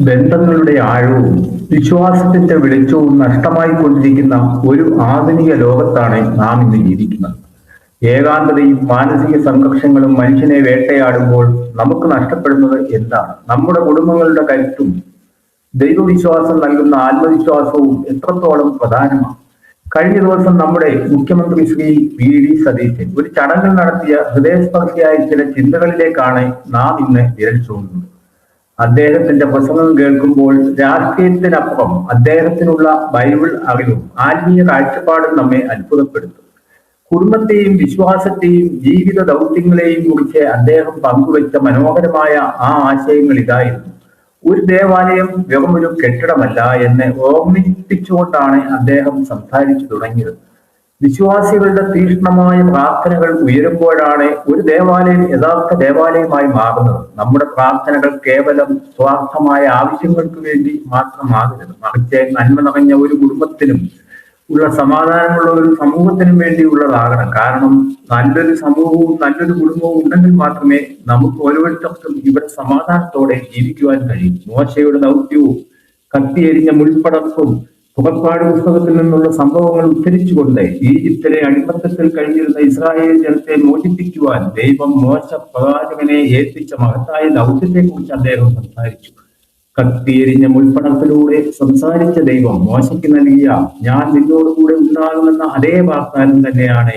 ബന്ധങ്ങളുടെ ആഴവും വിശ്വാസത്തിന്റെ വെളിച്ചവും നഷ്ടമായിക്കൊണ്ടിരിക്കുന്ന ഒരു ആധുനിക ലോകത്താണ് നാം ഇന്ന് ജീവിക്കുന്നത്. ഏകാന്തതയും മാനസിക സംഘർഷങ്ങളും മനുഷ്യനെ വേട്ടയാടുമ്പോൾ നമുക്ക് നഷ്ടപ്പെടുന്നത് എന്താണ്? നമ്മുടെ കുടുംബങ്ങളുടെ കരുത്തും ദൈവവിശ്വാസം നൽകുന്ന ആത്മവിശ്വാസവും എത്രത്തോളം പ്രധാനമാണ്? കഴിഞ്ഞ ദിവസം നമ്മുടെ മുഖ്യമന്ത്രി ശ്രീ വി സതീശൻ ഒരു ചടങ്ങിൽ നടത്തിയ ഹൃദയസ്പർശിയായ ചില ചിന്തകളിലേക്കാണ് നാം ഇന്ന് വിരൽ ചൂണ്ടുന്നത്. അദ്ദേഹത്തിന്റെ പ്രസംഗം കേൾക്കുമ്പോൾ രാഷ്ട്രീയത്തിനപ്പുറം അദ്ദേഹത്തിനുള്ള ബൈബിൾ അറിവും ആത്മീയ കാഴ്ചപ്പാടും നമ്മെ അത്ഭുതപ്പെടുത്തും. കുടുംബത്തെയും വിശ്വാസത്തെയും ജീവിത ദൗത്യങ്ങളെയും കുറിച്ച് അദ്ദേഹം പങ്കുവച്ച മനോഹരമായ ആ ആശയങ്ങൾ ഇതായിരുന്നു: ഒരു ദേവാലയം വെറുമൊരു കെട്ടിടമല്ല എന്ന് ഓർമ്മിപ്പിച്ചുകൊണ്ടാണ് അദ്ദേഹം സംസാരിച്ചു തുടങ്ങിയത്. വിശ്വാസികളുടെ തീക്ഷ്ണമായ പ്രാർത്ഥനകൾ ഉയരുമ്പോഴാണ് ഒരു ദേവാലയം യഥാർത്ഥ ദേവാലയമായി മാറുന്നത്. നമ്മുടെ പ്രാർത്ഥനകൾ കേവലം സ്വാർത്ഥമായ ആവശ്യങ്ങൾക്ക് വേണ്ടി മാത്രമാകരുത്, മറിച്ച് നന്മ നിറഞ്ഞ ഒരു കുടുംബത്തിനും ഉള്ള സമാധാനമുള്ള ഒരു സമൂഹത്തിനും വേണ്ടിയുള്ളതാകണം. കാരണം നല്ലൊരു സമൂഹവും നല്ലൊരു കുടുംബവും ഉണ്ടെങ്കിൽ മാത്രമേ നമുക്ക് ഓരോരുത്തർക്കും ഇവിടെ സമാധാനത്തോടെ ജീവിക്കുവാൻ കഴിയും. മോശയുടെ ദൗത്യവും കത്തിയെരിഞ്ഞ മുൾപ്പടർപ്പും പുറപ്പാട് പുസ്തകത്തിൽ നിന്നുള്ള സംഭവങ്ങൾ ഉദ്ധരിച്ചുകൊണ്ട് ഈജിപ്തിലെ അടിമത്തത്തിൽ കഴിഞ്ഞിരുന്ന ഇസ്രായേൽ ജനത്തെ മോചിപ്പിക്കുവാൻ ദൈവം മോശ പ്രവാചകനെ ഏൽപ്പിച്ച മഹത്തായ ദൗത്യത്തെക്കുറിച്ച് അദ്ദേഹം സംസാരിച്ചു. കത്തിയെരിഞ്ഞ മുൾപ്പടർപ്പിലൂടെ സംസാരിച്ച ദൈവം മോശയ്ക്ക് നൽകിയ "ഞാൻ നിന്നോടുകൂടെ ഉണ്ടാകുമെന്ന" അതേ വാഗ്ദാനം തന്നെയാണ്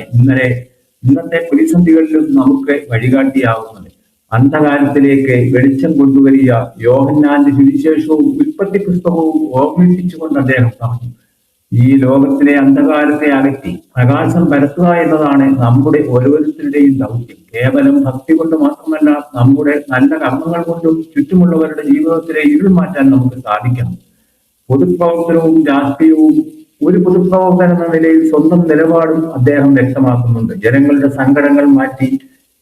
ഇന്നത്തെ പ്രതിസന്ധികളിലും നമുക്ക് വഴികാട്ടിയാവുന്നത്. അന്ധകാരത്തിലേക്ക് വെളിച്ചം കൊണ്ടുവരിക യോഹന്നാന്റെ സുവിശേഷവും ഉൽപ്പത്തി പുസ്തകവും ഓർമ്മിപ്പിച്ചുകൊണ്ട് അദ്ദേഹം പറഞ്ഞു. ഈ ലോകത്തിലെ അന്ധകാരത്തെ അകറ്റി പ്രകാശം പരത്തുക എന്നതാണ് നമ്മുടെ ഓരോരുത്തരുടെയും ദൗത്യം. കേവലം ഭക്തി കൊണ്ട് മാത്രമല്ല, നമ്മുടെ നല്ല കർമ്മങ്ങൾ കൊണ്ടും ചുറ്റുമുള്ളവരുടെ ജീവിതത്തിലെ ഇരുൾ മാറ്റാൻ നമുക്ക് സാധിക്കണം. പൊതുപ്രവർത്തനവും രാഷ്ട്രീയവും ഒരു പൊതുപ്രവർത്തന എന്ന നിലയിൽ സ്വന്തം നിലപാടും അദ്ദേഹം വ്യക്തമാക്കുന്നുണ്ട്. ജനങ്ങളുടെ സങ്കടങ്ങൾ മാറ്റി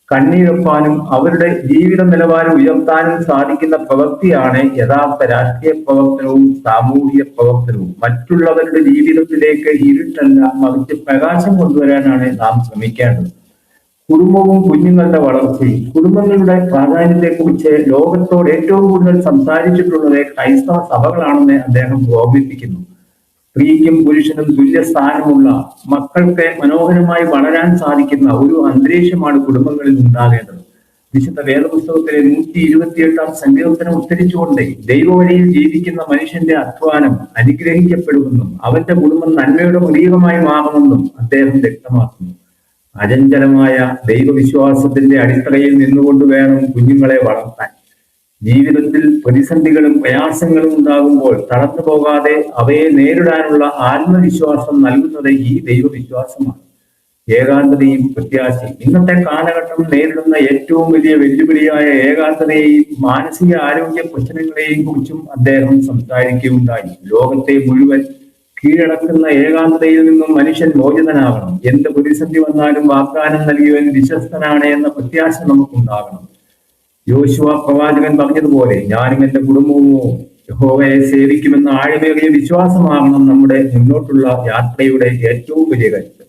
കണ്ണീരൊപ്പാനും അവരുടെ ജീവിത നിലവാരം ഉയർത്താനും സാധിക്കുന്ന പ്രവൃത്തിയാണ് യഥാർത്ഥ രാഷ്ട്രീയ പ്രവർത്തനവും സാമൂഹിക പ്രവർത്തനവും. മറ്റുള്ളവരുടെ ജീവിതത്തിലേക്ക് ഇരുട്ടല്ല, മറിച്ച് പ്രകാശം കൊണ്ടുവരാനാണ് നാം ശ്രമിക്കേണ്ടത്. കുടുംബവും കുഞ്ഞുങ്ങളുടെ വളർച്ചയും. കുടുംബങ്ങളുടെ പ്രാധാന്യത്തെക്കുറിച്ച് ലോകത്തോട് ഏറ്റവും കൂടുതൽ സംസാരിച്ചിട്ടുള്ളത് ക്രൈസ്തവ സഭകളാണെന്ന് അദ്ദേഹം ഓർമ്മിപ്പിക്കുന്നു. സ്ത്രീക്കും പുരുഷനും തുല്യ സ്ഥാനമുള്ള, മക്കൾക്ക് മനോഹരമായി വളരാൻ സാധിക്കുന്ന ഒരു അന്തരീക്ഷമാണ് കുടുംബങ്ങളിൽ ഉണ്ടാകേണ്ടത്. വിശുദ്ധ വേദപുസ്തകത്തിലെ 128-ാം സങ്കീർത്തനം ഉദ്ധരിച്ചുകൊണ്ട് ദൈവവഴിയിൽ ജീവിക്കുന്ന മനുഷ്യന്റെ അധ്വാനം അനുഗ്രഹിക്കപ്പെടുമെന്നും അവന്റെ കുടുംബം നന്മയുടെ പ്രതീകമായി മാറുമെന്നും അദ്ദേഹം വ്യക്തമാക്കുന്നു. അചഞ്ചലമായ ദൈവവിശ്വാസത്തിന്റെ അടിത്തറയിൽ നിന്നുകൊണ്ട് വേണം കുഞ്ഞുങ്ങളെ വളർത്താൻ. ജീവിതത്തിൽ പ്രതിസന്ധികളും പ്രയാസങ്ങളും ഉണ്ടാകുമ്പോൾ തളർന്നു പോകാതെ അവയെ നേരിടാനുള്ള ആത്മവിശ്വാസം നൽകുന്നത് ഈ ദൈവവിശ്വാസമാണ്. ഏകാന്തതയും പ്രത്യാശയും. ഇന്നത്തെ കാലഘട്ടം നേരിടുന്ന ഏറ്റവും വലിയ വെല്ലുവിളിയായ ഏകാന്തതയെയും മാനസിക ആരോഗ്യ പ്രശ്നങ്ങളെയും കുറിച്ചും അദ്ദേഹം സംസാരിക്കുകയുണ്ടായി. ലോകത്തെ മുഴുവൻ കീഴടക്കുന്ന ഏകാന്തതയിൽ നിന്നും മനുഷ്യൻ മോചിതനാകണം. എന്ത് പ്രതിസന്ധി വന്നാലും വാഗ്ദാനം നൽകിയവൻ വിശ്വസ്തനാണ് എന്ന പ്രത്യാശ നമുക്കുണ്ടാകണം. യോശുവ പ്രവാചകൻ പറഞ്ഞതുപോലെ, ഞാനും എന്റെ കുടുംബവും യഹോവയെ സേവിക്കുമെന്ന ആഴമേറിയ വിശ്വാസമാകണം നമ്മുടെ മുന്നോട്ടുള്ള യാത്രയുടെ ഏറ്റവും വലിയ കരുത്ത്.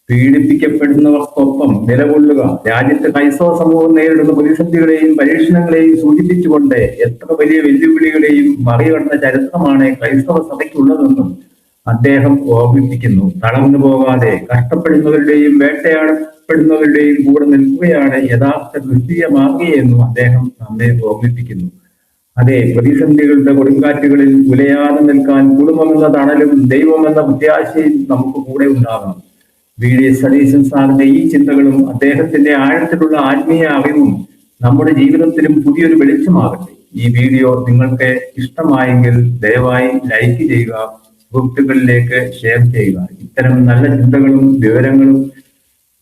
പീഡിപ്പിക്കപ്പെടുന്നവർക്കൊപ്പം നിലകൊള്ളുക. രാജ്യത്തെ ക്രൈസ്തവ സമൂഹം നേരിടുന്ന പ്രതിസന്ധികളെയും പരീക്ഷണങ്ങളെയും സൂചിപ്പിച്ചുകൊണ്ട് എത്ര വലിയ വെല്ലുവിളികളെയും മറികടന്ന ചരിത്രമാണ് ക്രൈസ്തവ സഭയ്ക്കുള്ളതെന്നും അദ്ദേഹം ഓർമ്മിപ്പിക്കുന്നു. തളർന്നു പോകാതെ കഷ്ടപ്പെടുന്നവരുടെയും വേട്ടയാടപ്പെടുന്നവരുടെയും കൂടെ നിൽക്കുകയാണ് യഥാർത്ഥ ക്രിസ്തീയ മാതൃകയെന്നും അദ്ദേഹം നമ്മെ ഓർമ്മിപ്പിക്കുന്നു. അതെ, പ്രതിസന്ധികളുടെ കൊടുങ്കാറ്റുകളിൽ ഉലയാതെ നിൽക്കാൻ കുടുംബമെന്ന തണലും ദൈവമെന്ന പ്രത്യാശയും നമുക്ക് കൂടെ ഉണ്ടാകണം. വി സതീശൻ സാറിന്റെ ഈ ചിന്തകളും അദ്ദേഹത്തിന്റെ ആഴത്തിലുള്ള ആത്മീയ അറിവും നമ്മുടെ ജീവിതത്തിലും പുതിയൊരു വെളിച്ചമാകട്ടെ. ഈ വീഡിയോ നിങ്ങൾക്ക് ഇഷ്ടമായെങ്കിൽ ദയവായി ലൈക്ക് ചെയ്യുക, സുഹൃത്തുക്കളിലേക്ക് ഷെയർ ചെയ്യുക. ഇത്തരം നല്ല ചിന്തകളും വിവരങ്ങളും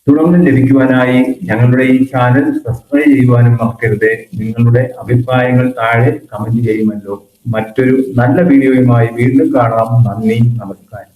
തുടർന്ന് ലഭിക്കുവാനായി ഞങ്ങളുടെ ഈ ചാനൽ സബ്സ്ക്രൈബ് ചെയ്യുവാനും മറക്കരുത്. നിങ്ങളുടെ അഭിപ്രായങ്ങൾ താഴെ കമന്റ് ചെയ്യുമല്ലോ. മറ്റൊരു നല്ല വീഡിയോയുമായി വീണ്ടും കാണാം. നന്ദി, നമസ്കാരം.